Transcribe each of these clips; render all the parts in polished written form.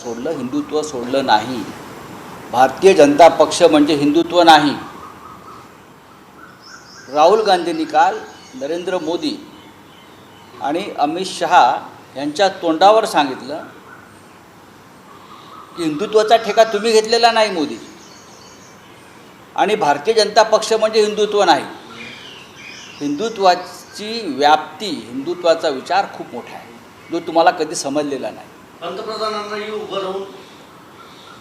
सोडलं, हिंदुत्व सोडलं नाही. भारतीय जनता पक्ष म्हणजे हिंदुत्व नाही. राहुल गांधींनी काल नरेंद्र मोदी आणि अमित शहा यांच्या तोंडावर सांगितलं की हिंदुत्वाचा ठेका तुम्ही घेतलेला नाही मोदी, आणि भारतीय जनता पक्ष म्हणजे हिंदुत्व नाही. हिंदुत्वाची व्याप्ती, हिंदुत्वाचा विचार खूप मोठा आहे, जो तुम्हाला कधी समजलेला नाही. पंतप्रधानांनाही उभं राहून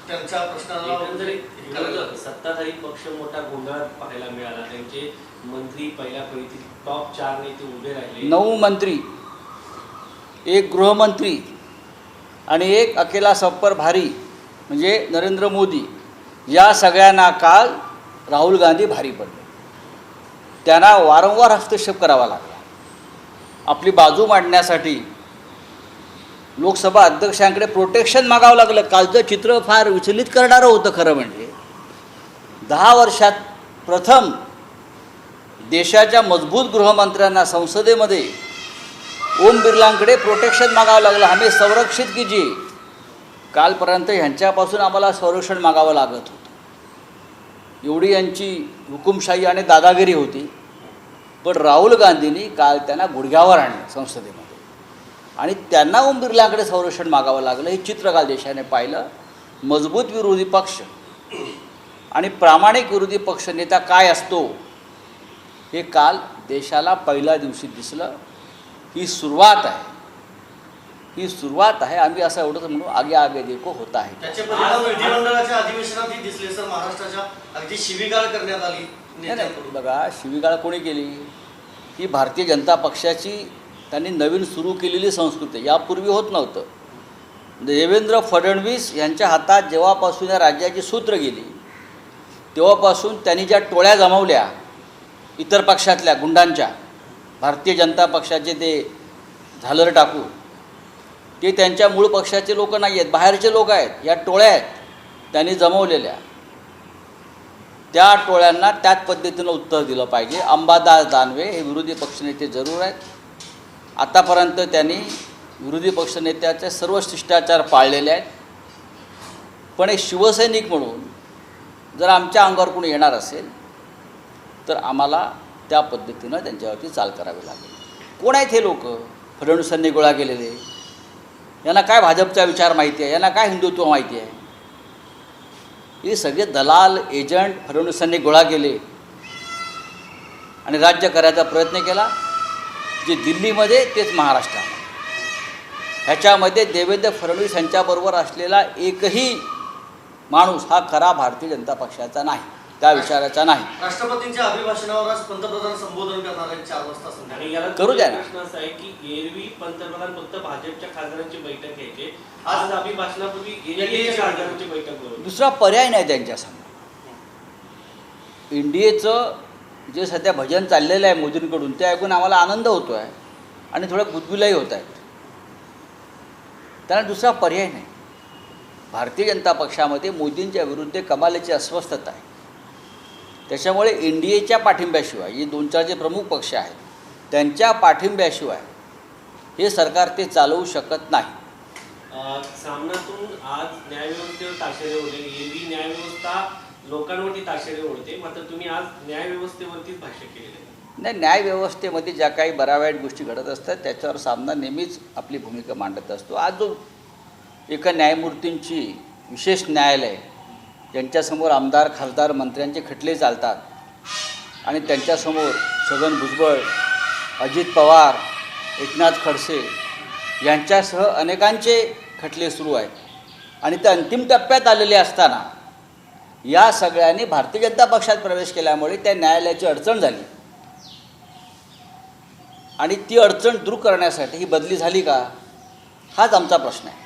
त्यांच्या प्रश्नाला सत्ताधारी पक्ष मोठा गोंधळात पाहायला मिळाला. त्यांचे मंत्री पहिल्या फळीतील टॉप 4 नेते उभे राहिले. 9 मंत्री, 1 गृहमंत्री आणि 1 अकेला सब पर भारी म्हणजे नरेंद्र मोदी, या सगळ्यांना काल राहुल गांधी भारी पडले. त्यांना वारंवार हस्तक्षेप करावा लागला. आपली बाजू मांडण्यासाठी लोकसभा अध्यक्षांकडे प्रोटेक्शन मागावं लागलं. कालचं चित्र फार विचलित करणारं होतं. खरं म्हणजे 10 वर्षात प्रथम देशाच्या मजबूत गृहमंत्र्यांना संसदेमध्ये ओम बिर्लांकडे प्रोटेक्शन मागावं लागलं. हमें संरक्षित कीजिए. कालपर्यंत ह्यांच्यापासून आम्हाला संरक्षण मागावं लागत होतं. एवढी यांची हुकुमशाही आणि दादागिरी होती. पण राहुल गांधींनी काल त्यांना गुडघ्यावर आणलं संसदेमध्ये, आणि त्यांना ओम बिर्लांकडे संरक्षण मागावं लागलं. हे चित्र काल देशाने पाहिलं. मजबूत विरोधी पक्ष आणि प्रामाणिक विरोधी पक्षनेता काय असतो हे काल देशाला पहिल्या दिवशी दिसलं. ही सुरुवात आहे, ही सुरुवात आहे. आम्ही असं एवढंच म्हणू, आगे आगे देखो होता आहे. त्याचे परिणाम विधिमंडळाच्या अधिवेशनातही दिसले सर. महाराष्ट्राच्या अगदी शिवीगाळ करण्यात आली. बघा, शिवीगाळ कोणी केली? ही भारतीय जनता पक्षाची त्यांनी नवीन सुरू केलेली संस्कृती, यापूर्वी होत नव्हतं. देवेंद्र फडणवीस यांच्या हातात जेव्हापासून या राज्याची सूत्र गेली तेव्हापासून त्यांनी ज्या टोळ्या जमवल्या इतर पक्षातल्या गुंडांच्या, भारतीय जनता पक्षाचे ते झालर टाकू, ते त्यांच्या मूळ पक्षाचे लोक नाही आहेत, बाहेरचे लोक आहेत. या टोळ्या आहेत त्यांनी जमवलेल्या. त्या टोळ्यांना त्याच पद्धतीनं उत्तर दिलं पाहिजे. अंबादास दानवे हे विरोधी पक्षनेते जरूर आहेत. आतापर्यंत त्यांनी विरोधी पक्षनेत्याचे सर्व शिष्टाचार पाळलेले आहेत. पण एक शिवसैनिक म्हणून जर आमच्या अंगावर कोणी येणार असेल तर आम्हाला त्या पद्धतीनं त्यांच्यावरती चाल करावी लागेल. कोण आहेत हे लोक? फडणवीसांनी गोळा केलेले. यांना काय भाजपचा विचार माहिती आहे? यांना काय हिंदुत्व माहिती आहे? हे सगळे दलाल एजंट फडणवीसांनी गोळा केले आणि राज्य करायचा प्रयत्न केला. जे दिल्लीमध्ये तेच महाराष्ट्रात. ह्याच्यामध्ये देवेंद्र फडणवीस यांच्याबरोबर असलेला एकही माणूस हा खरा भारतीय जनता पक्षाचा नाही, त्या विचाराचा नाही. राष्ट्रपतींच्या अभिभाषणावर आज पंतप्रधान संबोधन करणार आहेत 4 वाजता संध्याकाळी. करू द्या ना. प्रश्न असा आहे की एरवी पंतप्रधान फक्त भाजपच्या खासदारांची बैठक घ्यायचे, आज अभिभाषणापूर्वी एनडीएच्या खासदारांची बैठक बोलवली. दुसरा पर्याय नाही त्यांच्यासमोर. एनडीएचं जे सध्या भजन चाललेलं आहे मोदींकडून, ते ऐकून आम्हाला आनंद होतो आहे आणि थोड्या गुदगुल्याही होत आहेत. त्यांना दुसरा पर्याय नाही. भारतीय जनता पक्षामध्ये मोदींच्या विरुद्ध कमालीची अस्वस्थता आहे. त्याच्यामुळे एनडीएच्या पाठिंब्याशिवाय, हे 2-4 जे प्रमुख पक्ष आहेत त्यांच्या पाठिंब्याशिवाय हे सरकार ते चालवू शकत नाही. सामनातून आज न्यायव्यवस्थेवर ताशेरे ओढले. एरवी न्यायव्यवस्था लोकांवरती ताशेरे ओढते, मात्र तुम्ही आज न्यायव्यवस्थेवरतीच भाष्य केलेलं आहे. नाही, न्यायव्यवस्थेमध्ये ज्या काही बऱ्या वाईट गोष्टी घडत असतात त्याच्यावर सामना नेहमीच आपली भूमिका मांडत असतो. आज जो एका न्यायमूर्तींची विशेष न्यायालय, ज्यांच्यासमोर आमदार, खासदार, मंत्र्यांचे खटले चालतात आणि त्यांच्यासमोर छगन भुजबळ, अजित पवार, एकनाथ खडसे यांच्यासह अनेकांचे खटले सुरू आहेत आणि ते अंतिम टप्प्यात आलेले असताना या सगळ्यांनी भारतीय जनता पक्षात प्रवेश केल्यामुळे त्या न्यायालयाची अडचण झाली. आणि ती अडचण दूर करण्यासाठी ही बदली झाली का, हाच आमचा प्रश्न आहे.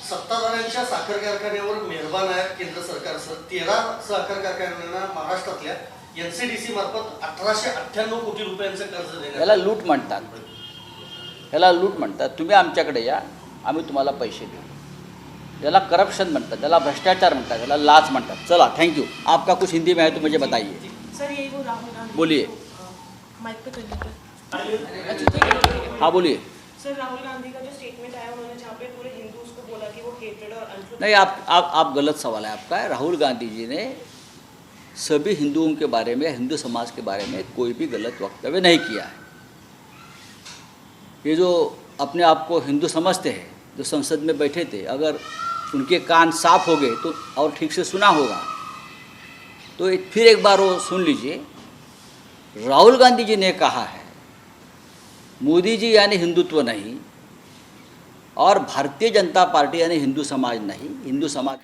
सत्ताधाऱ्यांच्या साखर कारखान्यावर मेहरबान आहे केंद्र सरकार. 13 साखर कारखान्यांना महाराष्ट्रातल्या NCDC मार्फत 1898 कोटी रुपयांचं कर्ज देण्यात. याला लूट म्हणतात, याला लूट म्हणतात. तुम्ही आमच्याकडे या, आम्ही तुम्हाला पैसे देऊ. याला करप्शन म्हणतात, याला भ्रष्टाचार म्हणतात, याला लाच म्हणतात. चला, थैंक यू. आपका कुछ हिंदी में है तो मुझे बताइए. सर यही वो राहुल गांधी बोलिए. माइक पे करिए. हाँ बोलिए. सर राहुल गांधी का जो स्टेटमेंट आया, उन्होंने जहाँ पे पूरे हिंदूज को बोला कि वो fabricated or untrue. नहीं, आप गलत सवाल है आपका। राहुल गांधी जी ने सभी हिंदुओं के बारे में, हिंदू समाज के बारे में कोई भी गलत वक्तव्य नहीं किया है। ये जो अपने आप को हिंदू समझते हैं, जो संसद में बैठे थे, अगर उनके कान साफ हो गए तो और ठीक से सुना होगा तो फिर एक बार वो सुन लीजिए। राहुल गांधी जी ने कहा है मोदी जी यानी हिंदुत्व नहीं और भारतीय जनता पार्टी यानी हिंदू समाज नहीं, हिंदू समाज